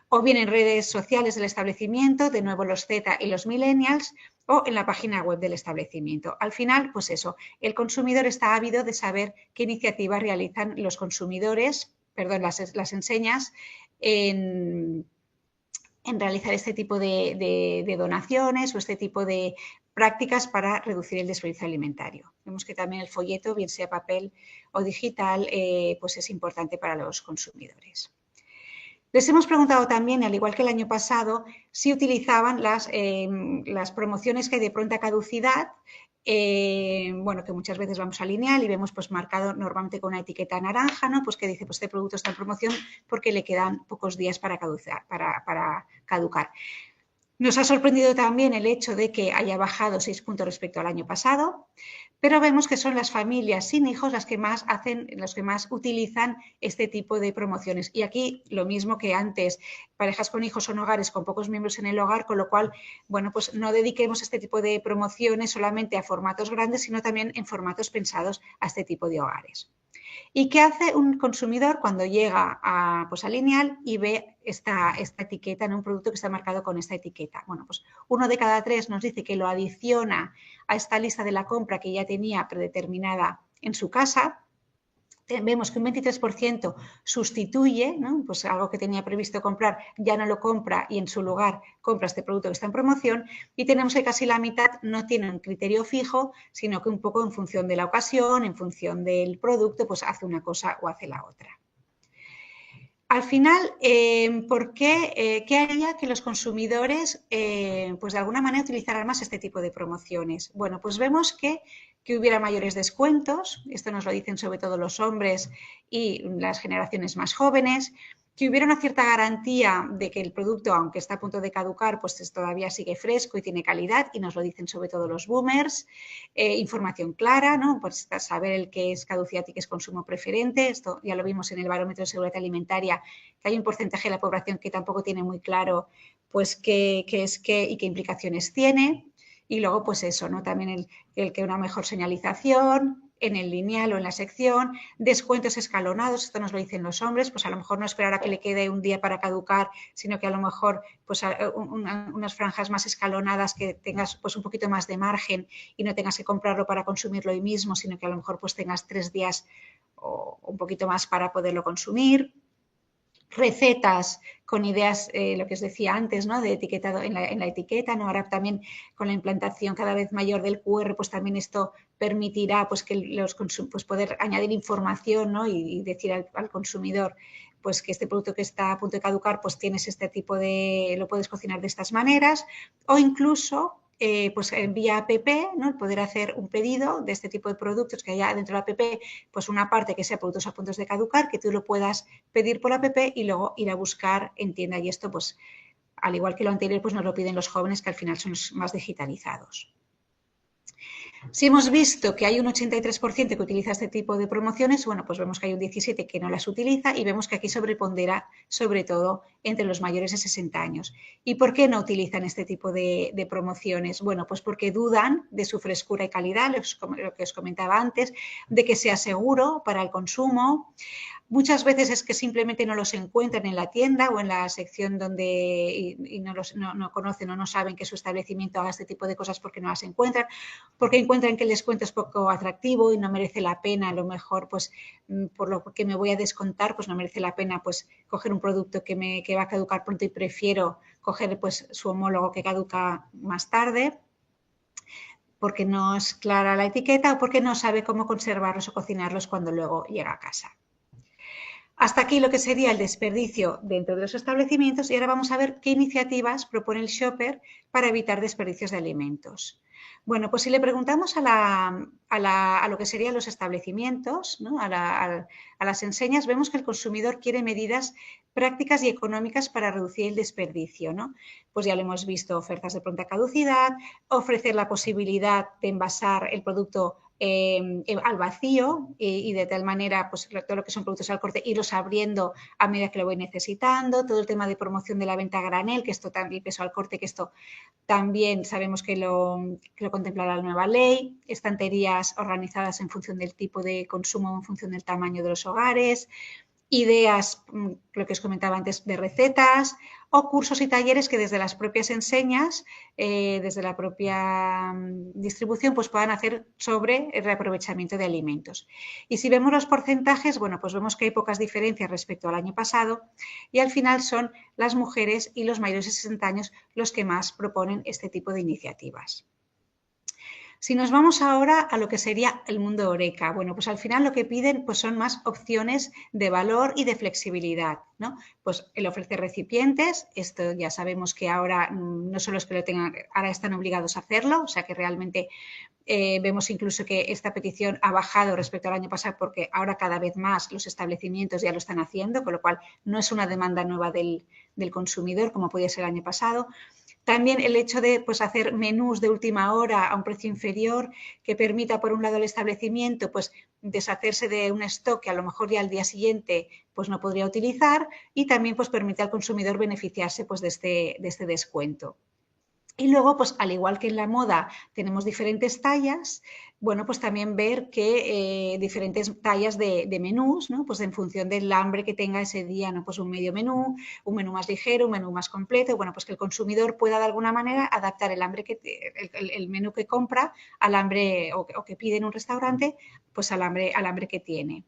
O bien en redes sociales del establecimiento, de nuevo los Z y los millennials, o en la página web del establecimiento. Al final, pues eso, el consumidor está ávido de saber qué iniciativas realizan los consumidores, perdón, las enseñas en realizar este tipo de donaciones o este tipo de prácticas para reducir el desperdicio alimentario. Vemos que también el folleto, bien sea papel o digital, pues es importante para los consumidores. Les hemos preguntado también, al igual que el año pasado, si utilizaban las promociones que hay de pronta caducidad, bueno, que muchas veces vamos a Lineal y vemos pues marcado normalmente con una etiqueta naranja, ¿no? Pues que dice, pues este producto está en promoción porque le quedan pocos días para caducar. Nos ha sorprendido también el hecho de que haya bajado 6 puntos respecto al año pasado, pero vemos que son las familias sin hijos las que más utilizan este tipo de promociones. Y aquí lo mismo que antes, parejas con hijos son hogares con pocos miembros en el hogar, con lo cual, bueno, pues no dediquemos este tipo de promociones solamente a formatos grandes, sino también en formatos pensados a este tipo de hogares. ¿Y qué hace un consumidor cuando llega a Lineal y ve esta etiqueta en un producto que está marcado con esta etiqueta? Bueno, pues 1 de cada 3 nos dice que lo adiciona a esta lista de la compra que ya tenía predeterminada en su casa. Vemos que un 23% sustituye, ¿no? Pues algo que tenía previsto comprar, ya no lo compra y en su lugar compra este producto que está en promoción, y tenemos que casi la mitad no tiene un criterio fijo, sino que un poco en función de la ocasión, en función del producto, pues hace una cosa o hace la otra. Al final, ¿qué haría que los consumidores pues de alguna manera utilizaran más este tipo de promociones? Bueno, pues vemos que hubiera mayores descuentos, esto nos lo dicen sobre todo los hombres y las generaciones más jóvenes, que hubiera una cierta garantía de que el producto, aunque está a punto de caducar, pues todavía sigue fresco y tiene calidad, y nos lo dicen sobre todo los boomers. Información clara, ¿no? Pues saber el que es caducidad y que es consumo preferente. Esto ya lo vimos en el barómetro de seguridad alimentaria, que hay un porcentaje de la población que tampoco tiene muy claro pues qué es qué y qué implicaciones tiene. Y luego, pues eso, ¿no? También el que una mejor señalización en el lineal o en la sección, descuentos escalonados, esto nos lo dicen los hombres, pues a lo mejor no esperar a que le quede un día para caducar, sino que a lo mejor pues unas franjas más escalonadas, que tengas pues un poquito más de margen y no tengas que comprarlo para consumirlo hoy mismo, sino que a lo mejor pues tengas 3 días o un poquito más para poderlo consumir. Recetas con ideas, lo que os decía antes, ¿no? De etiquetado en la etiqueta, ¿no? Ahora también con la implantación cada vez mayor del QR, pues también esto permitirá pues que pues poder añadir información, ¿no? Y decir al consumidor pues que este producto que está a punto de caducar pues tienes este tipo lo puedes cocinar de estas maneras, o incluso pues vía app, ¿no? El poder hacer un pedido de este tipo de productos que haya dentro de la app, pues una parte que sea productos a punto de caducar, que tú lo puedas pedir por la app y luego ir a buscar en tienda, y esto pues al igual que lo anterior pues nos lo piden los jóvenes, que al final son los más digitalizados. Si hemos visto que hay un 83% que utiliza este tipo de promociones, bueno, pues vemos que hay un 17% que no las utiliza, y vemos que aquí sobrepondera sobre todo entre los mayores de 60 años. ¿Y por qué no utilizan este tipo de promociones? Bueno, pues porque dudan de su frescura y calidad, lo que os comentaba antes, de que sea seguro para el consumo. Muchas veces es que simplemente no los encuentran en la tienda o en la sección donde y no conocen o no saben que su establecimiento haga este tipo de cosas, porque no las encuentran, porque encuentran que el descuento es poco atractivo y no merece la pena, a lo mejor pues por lo que me voy a descontar, pues no merece la pena pues coger un producto que va a caducar pronto y prefiero coger pues su homólogo que caduca más tarde, porque no es clara la etiqueta o porque no sabe cómo conservarlos o cocinarlos cuando luego llega a casa. Hasta aquí lo que sería el desperdicio dentro de los establecimientos, y ahora vamos a ver qué iniciativas propone el shopper para evitar desperdicios de alimentos. Bueno, pues si le preguntamos a lo que serían los establecimientos, ¿no? a las enseñas, vemos que el consumidor quiere medidas prácticas y económicas para reducir el desperdicio, ¿no? Pues ya lo hemos visto, ofertas de pronta caducidad, ofrecer la posibilidad de envasar el producto al vacío y de tal manera, pues todo lo que son productos al corte, irlos abriendo a medida que lo voy necesitando. Todo el tema de promoción de la venta a granel, que esto también, peso al corte, que esto también sabemos que lo contemplará la nueva ley. Estanterías organizadas en función del tipo de consumo, en función del tamaño de los hogares. ideas, lo que os comentaba antes, de recetas o cursos y talleres que desde las propias enseñas, desde la propia distribución, pues puedan hacer sobre el reaprovechamiento de alimentos. Y si vemos los porcentajes, bueno, pues vemos que hay pocas diferencias respecto al año pasado y al final son las mujeres y los mayores de 60 años los que más proponen este tipo de iniciativas. Si nos vamos ahora a lo que sería el mundo Horeca, bueno, pues al final lo que piden pues son más opciones de valor y de flexibilidad, ¿no? Pues el ofrecer recipientes, esto ya sabemos que ahora no solo es que lo tengan, ahora están obligados a hacerlo, o sea que realmente vemos incluso que esta petición ha bajado respecto al año pasado porque ahora cada vez más los establecimientos ya lo están haciendo, con lo cual no es una demanda nueva del consumidor como podía ser el año pasado. También el hecho de pues, hacer menús de última hora a un precio inferior que permita, por un lado, al establecimiento pues, deshacerse de un stock que a lo mejor ya al día siguiente pues, no podría utilizar y también pues, permite al consumidor beneficiarse pues, de este descuento. Y luego, pues al igual que en la moda tenemos diferentes tallas, bueno, pues también ver que diferentes tallas de menús, ¿no? Pues en función del hambre que tenga ese día, ¿no? Pues un medio menú, un menú más ligero, un menú más completo, bueno, pues que el consumidor pueda de alguna manera adaptar el hambre el menú que compra al hambre o que pide en un restaurante, pues al hambre que tiene.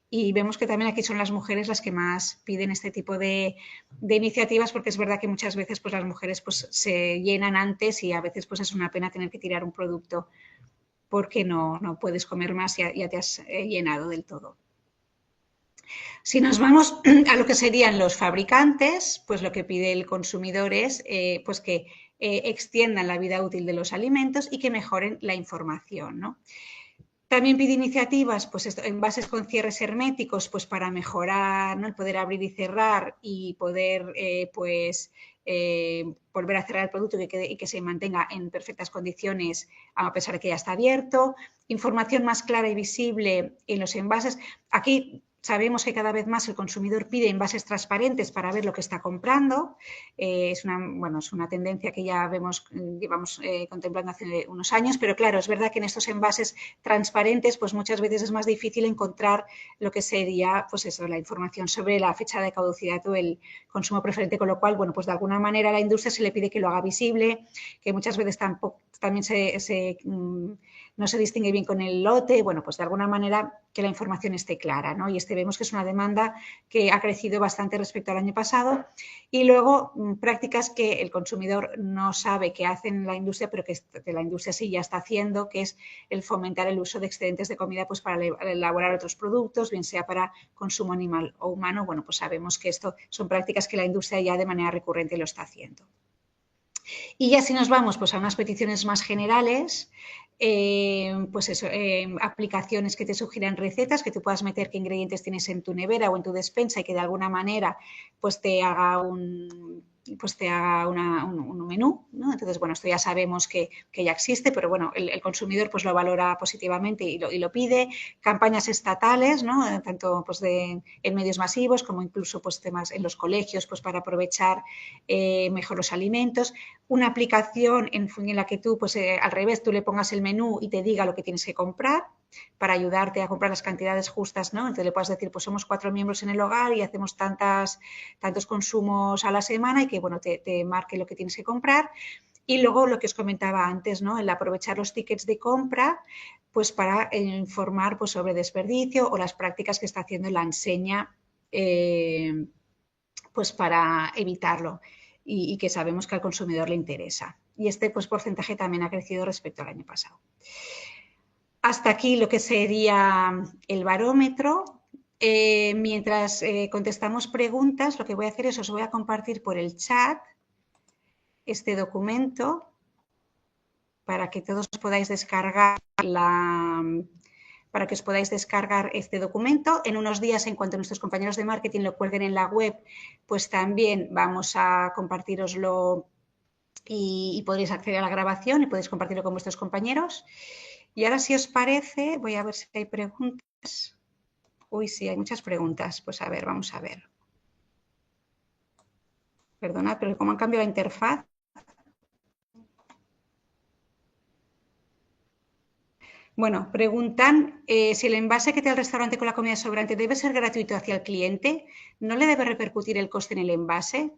Y vemos que también aquí son las mujeres las que más piden este tipo de iniciativas porque es verdad que muchas veces pues, las mujeres pues, se llenan antes y a veces pues, es una pena tener que tirar un producto porque no puedes comer más y ya te has llenado del todo. Si nos vamos a lo que serían los fabricantes, pues lo que pide el consumidor es pues que extiendan la vida útil de los alimentos y que mejoren la información, ¿no? También pide iniciativas, pues envases con cierres herméticos, pues para mejorar, ¿no? El poder abrir y cerrar y poder, volver a cerrar el producto y que se mantenga en perfectas condiciones a pesar de que ya está abierto. Información más clara y visible en los envases. Aquí sabemos que cada vez más el consumidor pide envases transparentes para ver lo que está comprando. Es una tendencia que ya llevamos contemplando hace unos años, pero claro, es verdad que en estos envases transparentes, pues muchas veces es más difícil encontrar lo que sería, pues eso, la información sobre la fecha de caducidad o el consumo preferente, con lo cual, bueno, pues de alguna manera a la industria se le pide que lo haga visible, que muchas veces también no se distingue bien con el lote, bueno, pues de alguna manera que la información esté clara, ¿no? Y vemos que es una demanda que ha crecido bastante respecto al año pasado. Y luego prácticas que el consumidor no sabe que hace en la industria, pero que la industria sí ya está haciendo, que es el fomentar el uso de excedentes de comida pues para elaborar otros productos, bien sea para consumo animal o humano. Bueno, pues sabemos que esto son prácticas que la industria ya de manera recurrente lo está haciendo. Y ya si nos vamos pues, a unas peticiones más generales, pues eso, aplicaciones que te sugieran recetas, que tú puedas meter qué ingredientes tienes en tu nevera o en tu despensa y que de alguna manera pues te haga un menú, ¿no? Entonces, bueno, esto ya sabemos que ya existe, pero bueno, el consumidor pues lo valora positivamente y lo pide. Campañas estatales, ¿no? Tanto pues en medios masivos como incluso pues temas en los colegios pues para aprovechar mejor los alimentos. Una aplicación en la que tú, pues al revés, tú le pongas el menú y te diga lo que tienes que comprar para ayudarte a comprar las cantidades justas, ¿no? Entonces le puedes decir, pues somos 4 miembros en el hogar y hacemos tantos consumos a la semana y que, bueno, te marque lo que tienes que comprar. Y luego lo que os comentaba antes, ¿no? El aprovechar los tickets de compra pues para informar pues, sobre desperdicio o las prácticas que está haciendo la enseña pues para evitarlo y que sabemos que al consumidor le interesa. Y este pues, porcentaje también ha crecido respecto al año pasado. Hasta aquí lo que sería el barómetro. Mientras contestamos preguntas, lo que voy a hacer es os voy a compartir por el chat este documento para que todos podáis descargar para que os podáis descargar este documento. En unos días, en cuanto nuestros compañeros de marketing lo cuelguen en la web, pues también vamos a compartiroslo y podréis acceder a la grabación y podéis compartirlo con vuestros compañeros. Y ahora, si os parece, voy a ver si hay preguntas. Uy, sí, hay muchas preguntas. Pues a ver, vamos a ver. Perdona, pero como han cambiado la interfaz. Bueno, preguntan si el envase que te da el restaurante con la comida sobrante debe ser gratuito hacia el cliente. ¿No le debe repercutir el coste en el envase?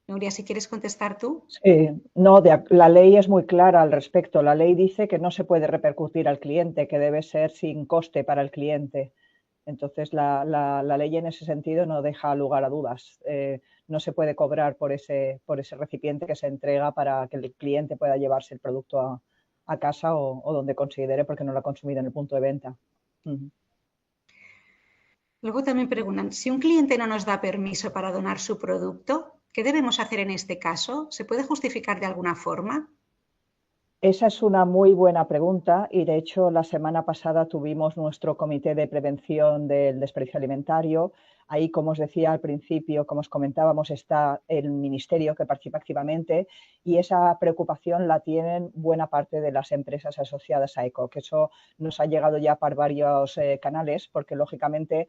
Nuria, si quieres contestar tú. Sí, no, la ley es muy clara al respecto. La ley dice que no se puede repercutir al cliente, que debe ser sin coste para el cliente. Entonces, la ley en ese sentido no deja lugar a dudas. No se puede cobrar por ese recipiente que se entrega para que el cliente pueda llevarse el producto a casa o donde considere porque no lo ha consumido en el punto de venta. Ujú. Luego también preguntan, si un cliente no nos da permiso para donar su producto, ¿qué debemos hacer en este caso? ¿Se puede justificar de alguna forma? Esa es una muy buena pregunta y de hecho la semana pasada tuvimos nuestro comité de prevención del desperdicio alimentario. Ahí, como os decía al principio, como os comentábamos, está el ministerio que participa activamente y esa preocupación la tienen buena parte de las empresas asociadas a ECO, que eso nos ha llegado ya por varios canales, porque lógicamente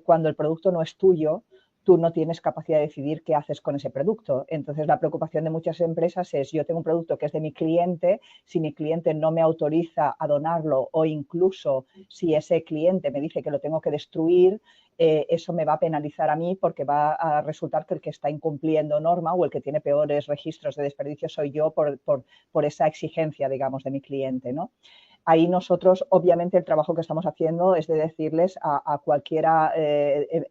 cuando el producto no es tuyo, tú no tienes capacidad de decidir qué haces con ese producto. Entonces, la preocupación de muchas empresas es, yo tengo un producto que es de mi cliente, si mi cliente no me autoriza a donarlo o incluso si ese cliente me dice que lo tengo que destruir, eso me va a penalizar a mí porque va a resultar que el que está incumpliendo norma o el que tiene peores registros de desperdicio soy yo por esa exigencia, digamos, de mi cliente, ¿no? Ahí nosotros, obviamente, el trabajo que estamos haciendo es de decirles a cualquiera de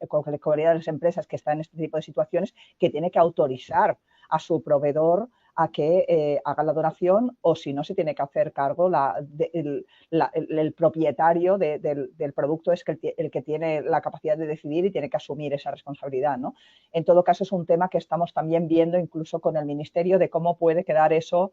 las empresas que están en este tipo de situaciones que tiene que autorizar a su proveedor a que haga la donación o si no se tiene que hacer cargo el propietario del producto es el que tiene la capacidad de decidir y tiene que asumir esa responsabilidad, ¿no? En todo caso es un tema que estamos también viendo incluso con el Ministerio de cómo puede quedar eso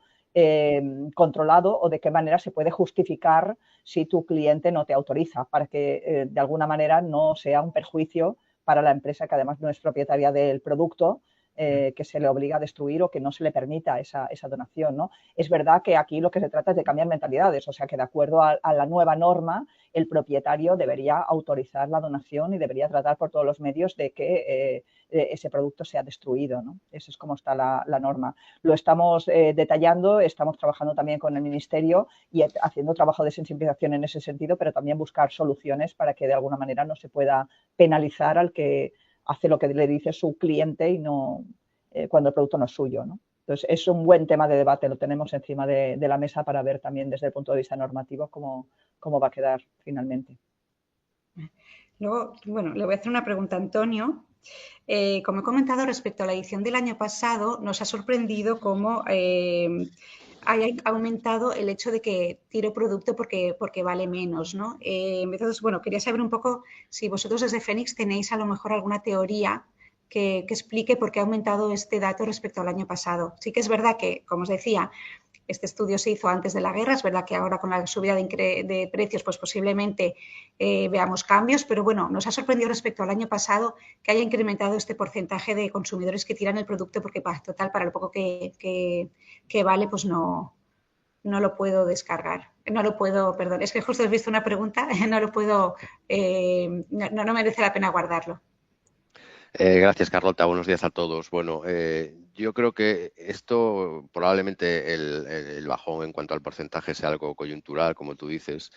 controlado o de qué manera se puede justificar si tu cliente no te autoriza para que de alguna manera no sea un perjuicio para la empresa que además no es propietaria del producto que se le obliga a destruir o que no se le permita esa donación, ¿no? Es verdad que aquí lo que se trata es de cambiar mentalidades, o sea que de acuerdo a la nueva norma, el propietario debería autorizar la donación y debería tratar por todos los medios de que ese producto sea destruido, ¿no? Eso es como está la norma. Lo estamos detallando, estamos trabajando también con el Ministerio y haciendo trabajo de sensibilización en ese sentido, pero también buscar soluciones para que de alguna manera no se pueda penalizar al que hace lo que le dice su cliente y no cuando el producto no es suyo, ¿no? Entonces, es un buen tema de debate, lo tenemos encima de la mesa para ver también desde el punto de vista normativo cómo va a quedar finalmente. Luego, bueno, le voy a hacer una pregunta a Antonio. Como he comentado respecto a la edición del año pasado, nos ha sorprendido cómo haya aumentado el hecho de que tiro producto porque vale menos, ¿no? Entonces, bueno, quería saber un poco si vosotros desde Fénix tenéis a lo mejor alguna teoría que explique por qué ha aumentado este dato respecto al año pasado. Sí que es verdad que, como os decía, este estudio se hizo antes de la guerra, es verdad que ahora con la subida de precios pues posiblemente veamos cambios, pero bueno, nos ha sorprendido respecto al año pasado que haya incrementado este porcentaje de consumidores que tiran el producto porque total para lo poco que vale pues no lo puedo descargar. No lo puedo, perdón, es que justo has visto una pregunta, no lo puedo, no merece la pena guardarlo. Gracias, Carlota. Buenos días a todos. Bueno, yo creo que esto probablemente el bajón en cuanto al porcentaje sea algo coyuntural, como tú dices,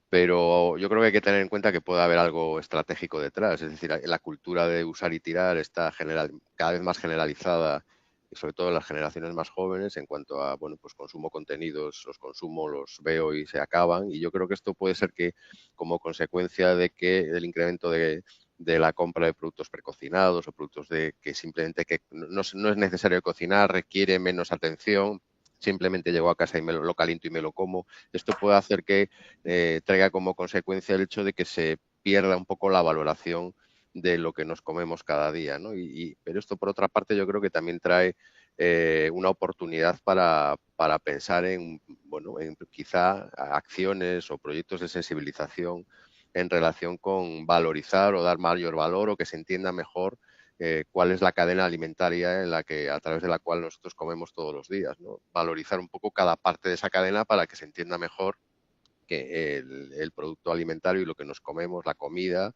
pero yo creo que hay que tener en cuenta que puede haber algo estratégico detrás. Es decir, la cultura de usar y tirar está cada vez más generalizada, y sobre todo en las generaciones más jóvenes, en cuanto a, bueno, pues consumo contenidos, los consumo, los veo y se acaban. Y yo creo que esto puede ser que, como consecuencia de que el incremento de la compra de productos precocinados o productos de que simplemente que no es necesario cocinar, requiere menos atención, simplemente llego a casa y me lo caliento y me lo como. Esto puede hacer que traiga como consecuencia el hecho de que se pierda un poco la valoración de lo que nos comemos cada día, ¿no? Pero esto, por otra parte, yo creo que también trae una oportunidad para pensar en, bueno, en quizá acciones o proyectos de sensibilización en relación con valorizar o dar mayor valor o que se entienda mejor cuál es la cadena alimentaria a través de la cual nosotros comemos todos los días, ¿no? Valorizar un poco cada parte de esa cadena para que se entienda mejor que el producto alimentario y lo que nos comemos, la comida,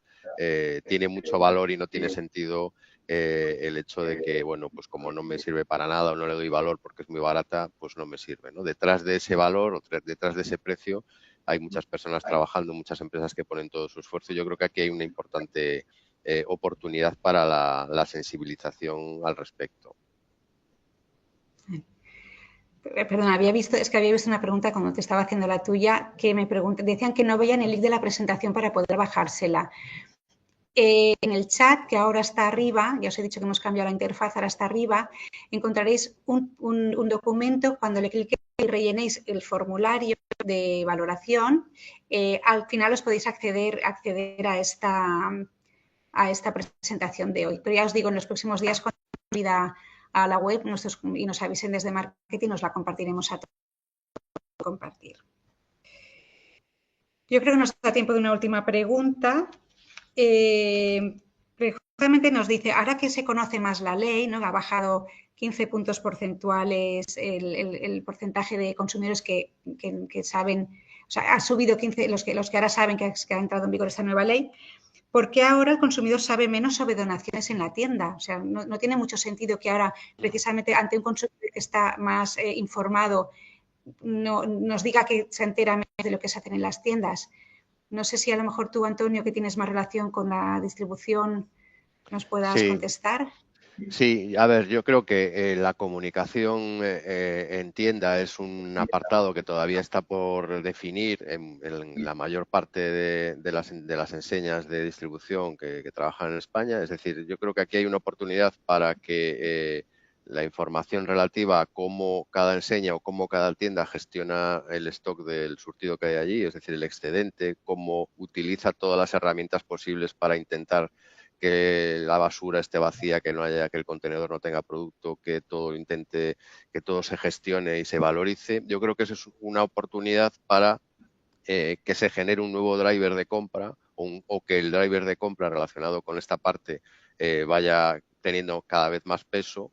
tiene mucho valor y no tiene sentido el hecho de que, bueno, pues como no me sirve para nada o no le doy valor porque es muy barata, pues no me sirve, ¿no? Detrás de ese valor o detrás de ese precio hay muchas personas trabajando, muchas empresas que ponen todo su esfuerzo. Yo creo que aquí hay una importante oportunidad para la sensibilización al respecto. Perdón, había visto una pregunta cuando te estaba haciendo la tuya, que decían que no veían el link de la presentación para poder bajársela. En el chat, que ahora está arriba, ya os he dicho que hemos cambiado la interfaz, ahora está arriba, encontraréis un documento. Cuando le cliquéis y rellenéis el formulario de valoración, al final os podéis acceder a esta presentación de hoy. Pero ya os digo, en los próximos días, cuando subida a la web y nos avisen desde marketing, nos la compartiremos a todos. Compartir. Yo creo que nos da tiempo de una última pregunta. Justamente nos dice, ahora que se conoce más la ley, ¿no? Ha bajado 15 puntos porcentuales el porcentaje de consumidores que saben, o sea, ha subido 15 los que ahora saben que ha entrado en vigor esta nueva ley. ¿Por qué ahora el consumidor sabe menos sobre donaciones en la tienda? O sea, no tiene mucho sentido que ahora, precisamente ante un consumidor que está más informado, nos diga que se entera menos de lo que se hacen en las tiendas. No sé si a lo mejor tú, Antonio, que tienes más relación con la distribución, nos puedas contestar. Sí, a ver, yo creo que la comunicación en tienda es un apartado que todavía está por definir en la mayor parte de las enseñas de distribución que trabajan en España. Es decir, yo creo que aquí hay una oportunidad para que la información relativa a cómo cada enseña o cómo cada tienda gestiona el stock del surtido que hay allí, es decir, el excedente, cómo utiliza todas las herramientas posibles para intentar que la basura esté vacía, que el contenedor no tenga producto, que que todo se gestione y se valorice. Yo creo que eso es una oportunidad para que se genere un nuevo driver de compra o que el driver de compra relacionado con esta parte vaya teniendo cada vez más peso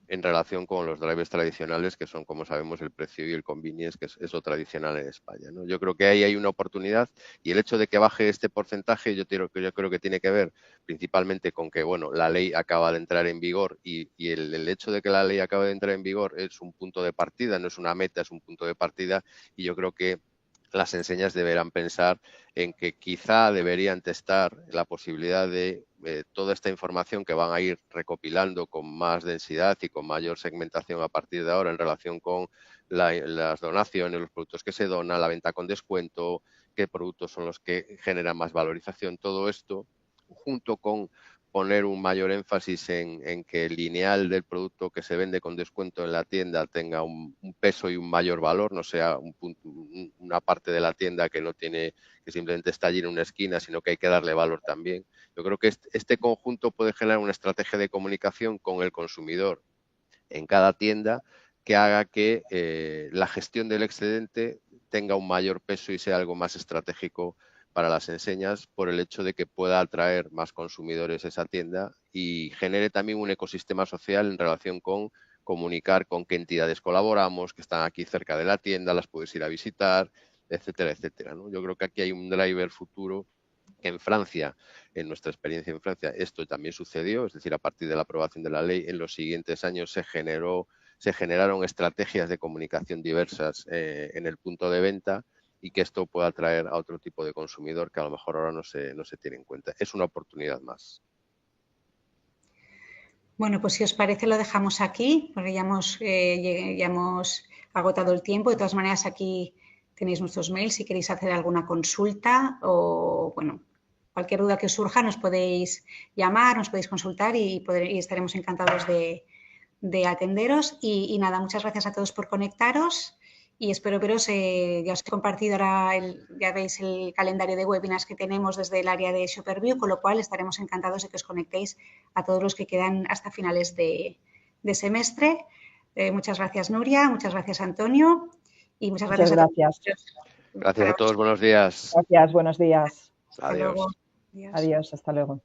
en relación con los drivers tradicionales, que son, como sabemos, el precio y el convenience, que es lo tradicional en España, ¿no? Yo creo que ahí hay una oportunidad, y el hecho de que baje este porcentaje yo creo que tiene que ver principalmente con que, bueno, la ley acaba de entrar en vigor y el hecho de que la ley acabe de entrar en vigor es un punto de partida, no es una meta, es un punto de partida, y yo creo que las enseñas deberán pensar en que quizá deberían testar la posibilidad de toda esta información que van a ir recopilando con más densidad y con mayor segmentación a partir de ahora en relación con las donaciones, los productos que se donan, la venta con descuento, qué productos son los que generan más valorización, todo esto, junto con poner un mayor énfasis en que el lineal del producto que se vende con descuento en la tienda tenga un peso y un mayor valor, no sea una parte de la tienda que no tiene, que simplemente está allí en una esquina, sino que hay que darle valor también. Yo creo que este conjunto puede generar una estrategia de comunicación con el consumidor en cada tienda que haga que la gestión del excedente tenga un mayor peso y sea algo más estratégico para las enseñas por el hecho de que pueda atraer más consumidores a esa tienda y genere también un ecosistema social en relación con comunicar con qué entidades colaboramos, que están aquí cerca de la tienda, las puedes ir a visitar, etcétera, etcétera, ¿no? Yo creo que aquí hay un driver futuro. En Francia, en nuestra experiencia en Francia, esto también sucedió, es decir, a partir de la aprobación de la ley, en los siguientes años se generaron estrategias de comunicación diversas en el punto de venta y que esto pueda atraer a otro tipo de consumidor que a lo mejor ahora no se tiene en cuenta. Es una oportunidad más. Bueno, pues si os parece lo dejamos aquí, porque ya hemos agotado el tiempo. De todas maneras, aquí tenéis nuestros mails si queréis hacer alguna consulta o, bueno, cualquier duda que os surja nos podéis llamar, nos podéis consultar y estaremos encantados de atenderos. Y nada, muchas gracias a todos por conectaros y espero veros. Ya os he compartido ahora, ya veis el calendario de webinars que tenemos desde el área de ShopperView, con lo cual estaremos encantados de que os conectéis a todos los que quedan hasta finales de semestre. Muchas gracias, Nuria, muchas gracias, Antonio, y muchas gracias a todos. Gracias a todos, buenos días. Gracias, buenos días. Hasta luego. Adiós, hasta luego.